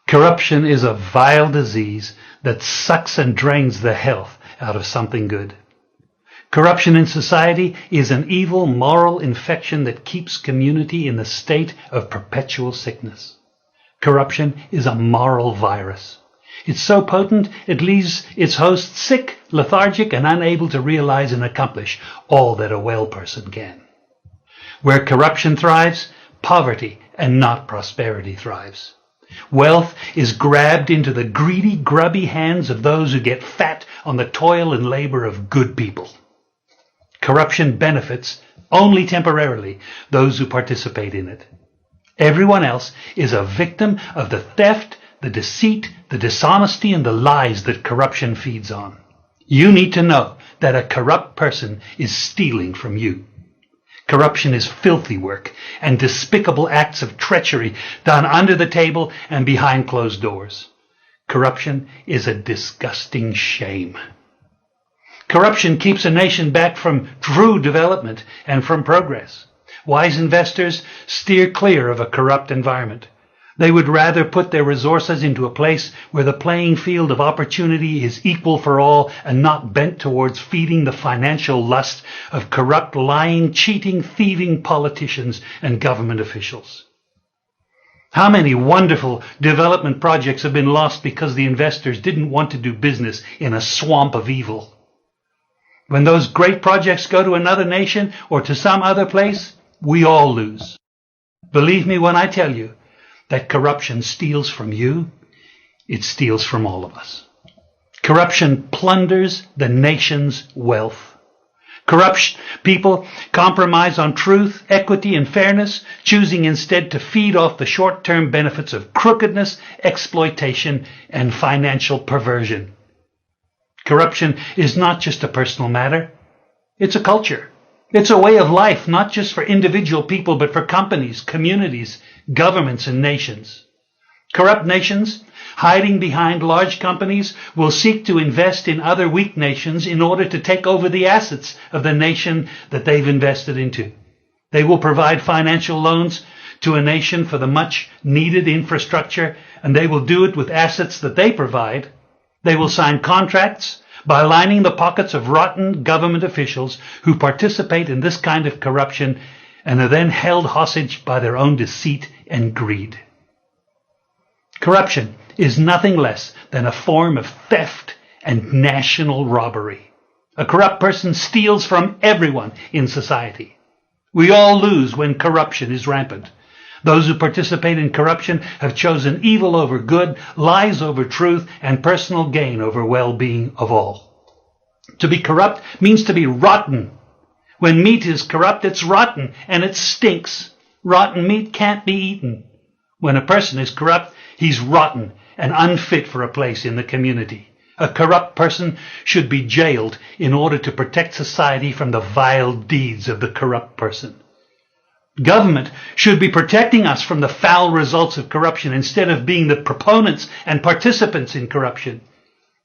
Corruption is a vile disease that sucks and drains the health out of something good. Corruption in society is an evil moral infection that keeps community in a state of perpetual sickness. Corruption is a moral virus. It's so potent it leaves its host sick, lethargic, and unable to realize and accomplish all that a well person can. Where corruption thrives, poverty and not prosperity thrives. Wealth is grabbed into the greedy, grubby hands of those who get fat on the toil and labor of good people. Corruption benefits only temporarily those who participate in it. Everyone else is a victim of the theft, the deceit, the dishonesty, and the lies that corruption feeds on. You need to know that a corrupt person is stealing from you. Corruption is filthy work and despicable acts of treachery done under the table and behind closed doors. Corruption is a disgusting shame. Corruption keeps a nation back from true development and from progress. Wise investors steer clear of a corrupt environment. They would rather put their resources into a place where the playing field of opportunity is equal for all and not bent towards feeding the financial lust of corrupt, lying, cheating, thieving politicians and government officials. How many wonderful development projects have been lost because the investors didn't want to do business in a swamp of evil? When those great projects go to another nation or to some other place, we all lose. Believe me when I tell you that corruption steals from you, it steals from all of us. Corruption plunders the nation's wealth. Corrupt people compromise on truth, equity, and fairness, choosing instead to feed off the short-term benefits of crookedness, exploitation, and financial perversion. Corruption is not just a personal matter. It's a culture. It's a way of life, not just for individual people, but for companies, communities, governments, and nations. Corrupt nations, hiding behind large companies, will seek to invest in other weak nations in order to take over the assets of the nation that they've invested into. They will provide financial loans to a nation for the much needed infrastructure, and they will do it with assets that they provide. They will sign contracts by lining the pockets of rotten government officials who participate in this kind of corruption and are then held hostage by their own deceit and greed. Corruption is nothing less than a form of theft and national robbery. A corrupt person steals from everyone in society. We all lose when corruption is rampant. Those who participate in corruption have chosen evil over good, lies over truth, and personal gain over well-being of all. To be corrupt means to be rotten. When meat is corrupt, it's rotten and it stinks. Rotten meat can't be eaten. When a person is corrupt, he's rotten and unfit for a place in the community. A corrupt person should be jailed in order to protect society from the vile deeds of the corrupt person. Government should be protecting us from the foul results of corruption instead of being the proponents and participants in corruption.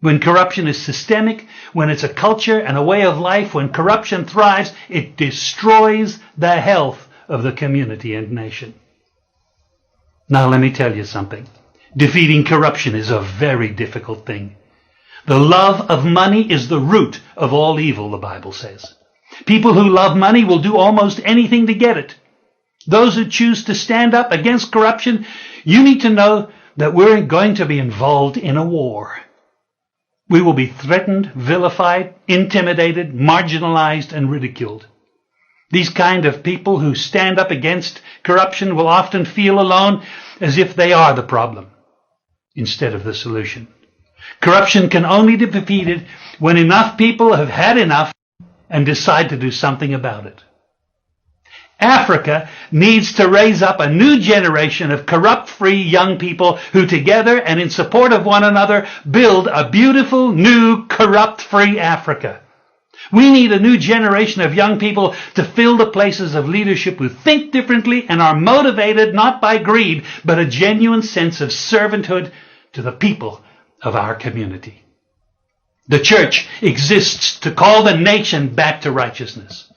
When corruption is systemic, when it's a culture and a way of life, when corruption thrives, it destroys the health of the community and nation. Now let me tell you something. Defeating corruption is a very difficult thing. The love of money is the root of all evil, the Bible says. People who love money will do almost anything to get it. Those who choose to stand up against corruption, you need to know that we're going to be involved in a war. We will be threatened, vilified, intimidated, marginalized, and ridiculed. These kind of people who stand up against corruption will often feel alone, as if they are the problem instead of the solution. Corruption can only be defeated when enough people have had enough and decide to do something about it. Africa needs to raise up a new generation of corrupt-free young people who together and in support of one another build a beautiful, new, corrupt-free Africa. We need a new generation of young people to fill the places of leadership who think differently and are motivated not by greed, but a genuine sense of servanthood to the people of our community. The church exists to call the nation back to righteousness.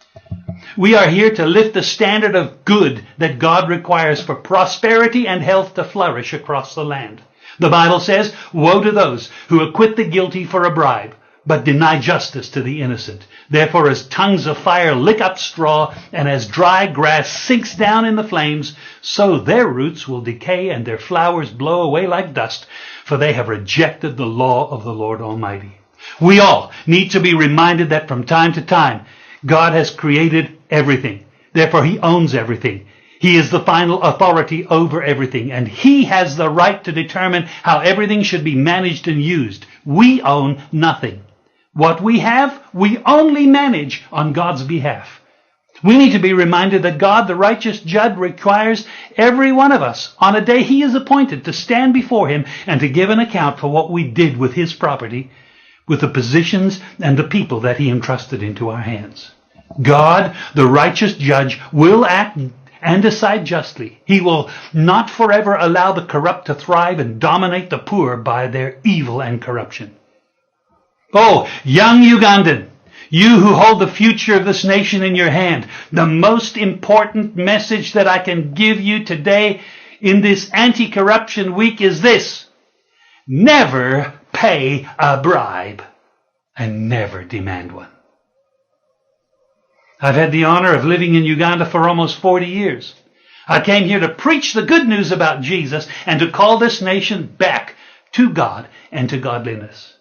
We are here to lift the standard of good that God requires for prosperity and health to flourish across the land. The Bible says, woe to those who acquit the guilty for a bribe, but deny justice to the innocent. Therefore, as tongues of fire lick up straw, and as dry grass sinks down in the flames, so their roots will decay and their flowers blow away like dust, for they have rejected the law of the Lord Almighty. We all need to be reminded that from time to time, God has created everything. Therefore, He owns everything. He is the final authority over everything, and He has the right to determine how everything should be managed and used. We own nothing. What we have, we only manage on God's behalf. We need to be reminded that God, the righteous judge, requires every one of us on a day He is appointed to stand before Him and to give an account for what we did with His property, with the positions and the people that He entrusted into our hands. God, the righteous judge, will act and decide justly. He will not forever allow the corrupt to thrive and dominate the poor by their evil and corruption. Oh, young Ugandan, you who hold the future of this nation in your hand, the most important message that I can give you today in this anti-corruption week is this: never pay a bribe and never demand one. I've had the honor of living in Uganda for almost 40 years. I came here to preach the good news about Jesus and to call this nation back to God and to godliness.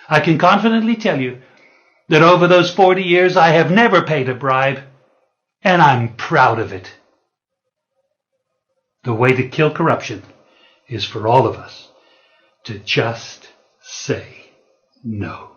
I can confidently tell you that over those 40 years I have never paid a bribe, and I'm proud of it. The way to kill corruption is for all of us to just say no.